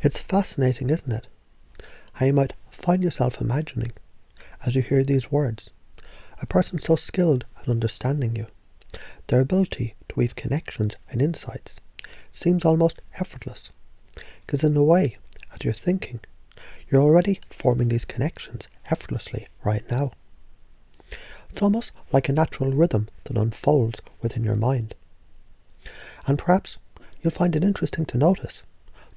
It's fascinating, isn't it? How you might find yourself imagining, as you hear these words, a person so skilled at understanding you. Their ability to weave connections and insights seems almost effortless, because in a way, as you're thinking, you're already forming these connections effortlessly right now. It's almost like a natural rhythm that unfolds within your mind. And perhaps you'll find it interesting to notice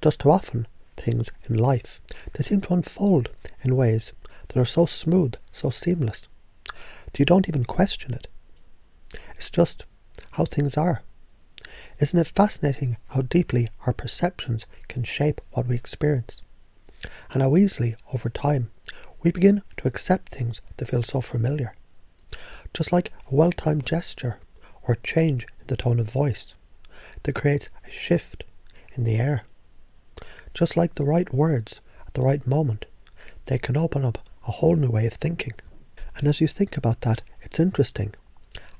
just how often things in life, they seem to unfold in ways that are so smooth, so seamless, that you don't even question it. It's just how things are. Isn't it fascinating how deeply our perceptions can shape what we experience? And how easily, over time, we begin to accept things that feel so familiar. Just like a well-timed gesture or change in the tone of voice that creates a shift in the air. Just like the right words at the right moment, they can open up a whole new way of thinking. And as you think about that, it's interesting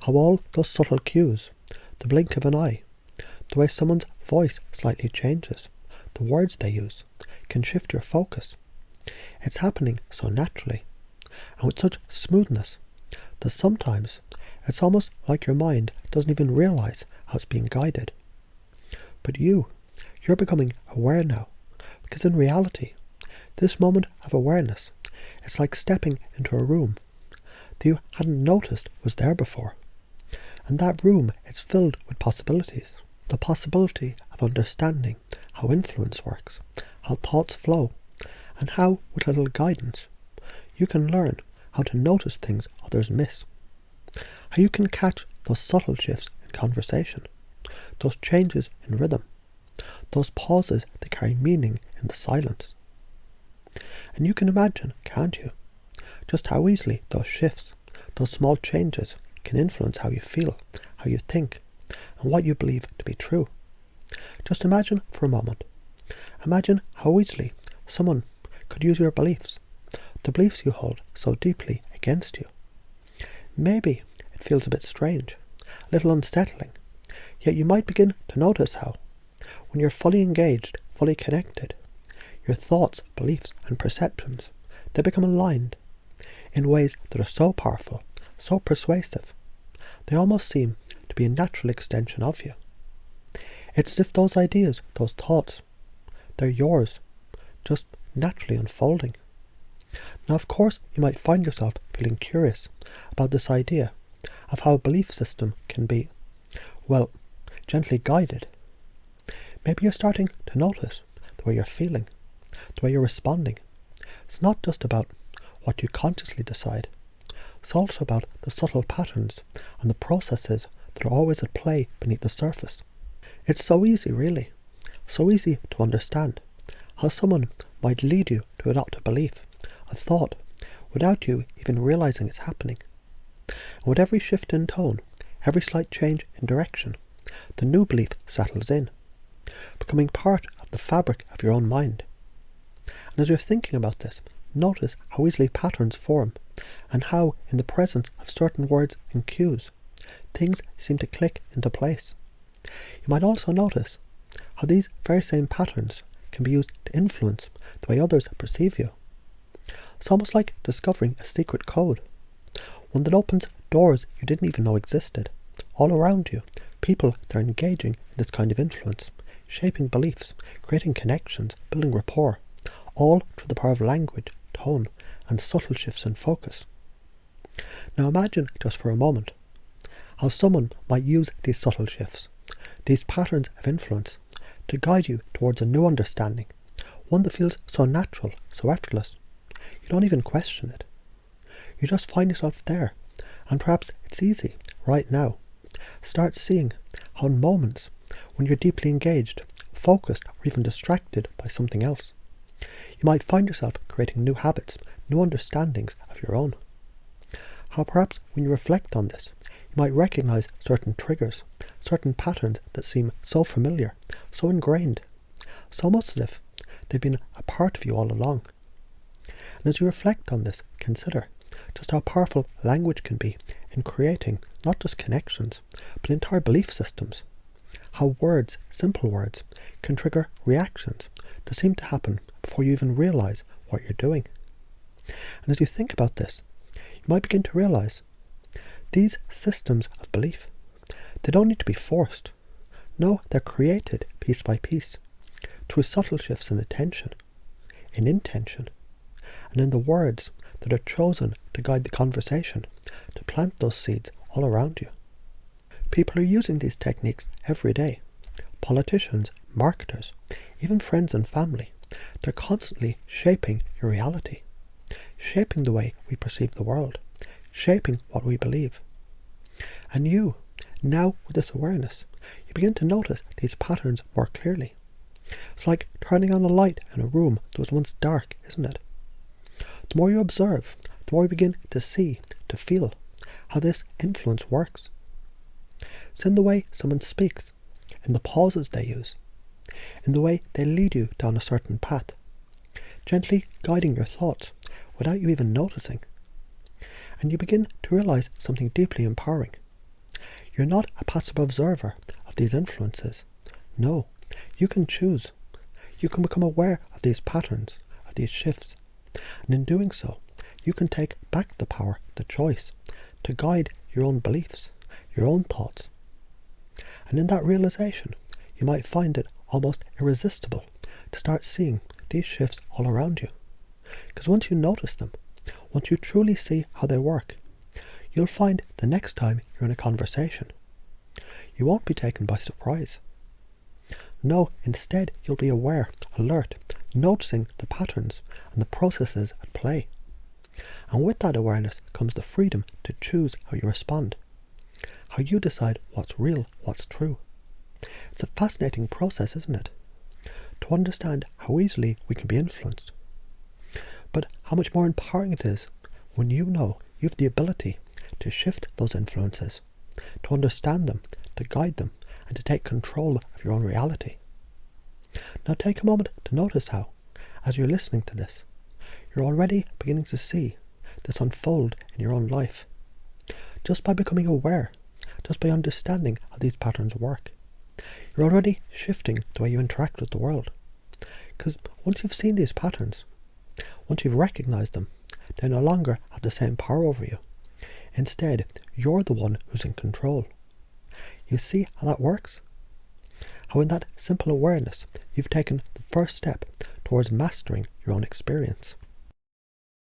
how all those subtle cues, the blink of an eye, the way someone's voice slightly changes, the words they use, can shift your focus. It's happening so naturally and with such smoothness that sometimes it's almost like your mind doesn't even realize how it's being guided. But you're becoming aware now, because in reality, this moment of awareness, it's like stepping into a room that you hadn't noticed was there before. And that room is filled with possibilities. The possibility of understanding how influence works, how thoughts flow, and how, with a little guidance, you can learn how to notice things others miss. How you can catch those subtle shifts in conversation, those changes in rhythm, those pauses that carry meaning in the silence. And you can imagine, can't you, just how easily those shifts, those small changes can influence how you feel, how you think, and what you believe to be true. Just imagine for a moment. Imagine how easily someone could use your beliefs, the beliefs you hold so deeply against you. Maybe it feels a bit strange, a little unsettling, yet you might begin to notice how, when you're fully engaged, fully connected, your thoughts, beliefs and perceptions, they become aligned in ways that are so powerful, so persuasive, they almost seem to be a natural extension of you. It's as if those ideas, those thoughts, they're yours, just naturally unfolding. Now, of course, you might find yourself feeling curious about this idea of how a belief system can be, well, gently guided. Maybe you're starting to notice the way you're feeling, the way you're responding. It's not just about what you consciously decide. It's also about the subtle patterns and the processes that are always at play beneath the surface. It's so easy, really, so easy to understand how someone might lead you to adopt a belief, a thought, without you even realizing it's happening. And with every shift in tone, every slight change in direction, the new belief settles in, becoming part of the fabric of your own mind. And as you're thinking about this, notice how easily patterns form, and how, in the presence of certain words and cues, things seem to click into place. You might also notice how these very same patterns can be used to influence the way others perceive you. It's almost like discovering a secret code, one that opens doors you didn't even know existed. All around you, people that are engaging in this kind of influence, shaping beliefs, creating connections, building rapport, all through the power of language, tone, and subtle shifts in focus. Now imagine, just for a moment, how someone might use these subtle shifts, these patterns of influence, to guide you towards a new understanding, one that feels so natural, so effortless. You don't even question it. You just find yourself there, and perhaps it's easy, right now. Start seeing how in moments when you're deeply engaged, focused, or even distracted by something else, you might find yourself creating new habits, new understandings of your own. How perhaps when you reflect on this, you might recognize certain triggers, certain patterns that seem so familiar, so ingrained, so much as if they've been a part of you all along. And as you reflect on this, consider just how powerful language can be in creating not just connections, but entire belief systems. How words, simple words, can trigger reactions that seem to happen before you even realise what you're doing. And as you think about this, you might begin to realise these systems of belief, they don't need to be forced. No, they're created piece by piece through subtle shifts in attention, in intention, and in the words that are chosen to guide the conversation, to plant those seeds all around you. People are using these techniques every day. Politicians, marketers, even friends and family. They're constantly shaping your reality, shaping the way we perceive the world, shaping what we believe. And you, now with this awareness, you begin to notice these patterns more clearly. It's like turning on a light in a room that was once dark, isn't it? The more you observe, the more you begin to see, to feel how this influence works. It's in the way someone speaks, in the pauses they use, in the way they lead you down a certain path, gently guiding your thoughts without you even noticing. And you begin to realise something deeply empowering. You're not a passive observer of these influences. No, you can choose. You can become aware of these patterns, of these shifts. And in doing so, you can take back the power, the choice, to guide your own beliefs, your own thoughts. And in that realization, you might find it almost irresistible to start seeing these shifts all around you. Because once you notice them, once you truly see how they work, you'll find the next time you're in a conversation, you won't be taken by surprise. No, instead you'll be aware, alert, noticing the patterns and the processes at play. And with that awareness comes the freedom to choose how you respond, how you decide what's real, what's true. It's a fascinating process, isn't it? To understand how easily we can be influenced. But how much more empowering it is when you know you have the ability to shift those influences, to understand them, to guide them, and to take control of your own reality. Now take a moment to notice how, as you're listening to this, you're already beginning to see this unfold in your own life. Just by becoming aware, just by understanding how these patterns work, you're already shifting the way you interact with the world. Because once you've seen these patterns, once you've recognized them, they no longer have the same power over you. Instead, you're the one who's in control. You see how that works? How in that simple awareness, you've taken the first step towards mastering your own experience.